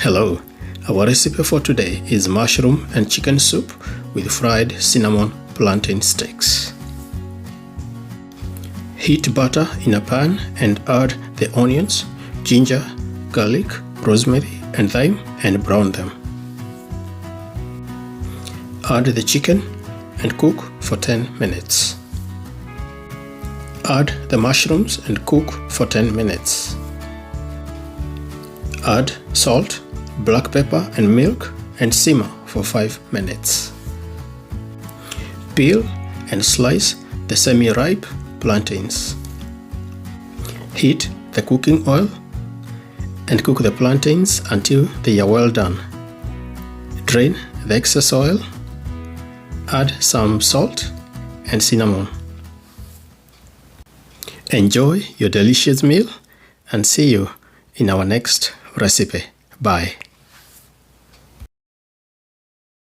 Hello, our recipe for today is mushroom and chicken soup with fried cinnamon plantain steaks. Heat butter in a pan and add the onions, ginger, garlic, rosemary and thyme and brown them. Add the chicken and cook for 10 minutes. Add the mushrooms and cook for 10 minutes. Add salt, black pepper and milk and simmer for 5 minutes. Peel and slice the semi-ripe plantains. Heat the cooking oil and cook the plantains until they are well done. Drain the excess oil. Add some salt and cinnamon. Enjoy your delicious meal and see you in our next recipe. Bye.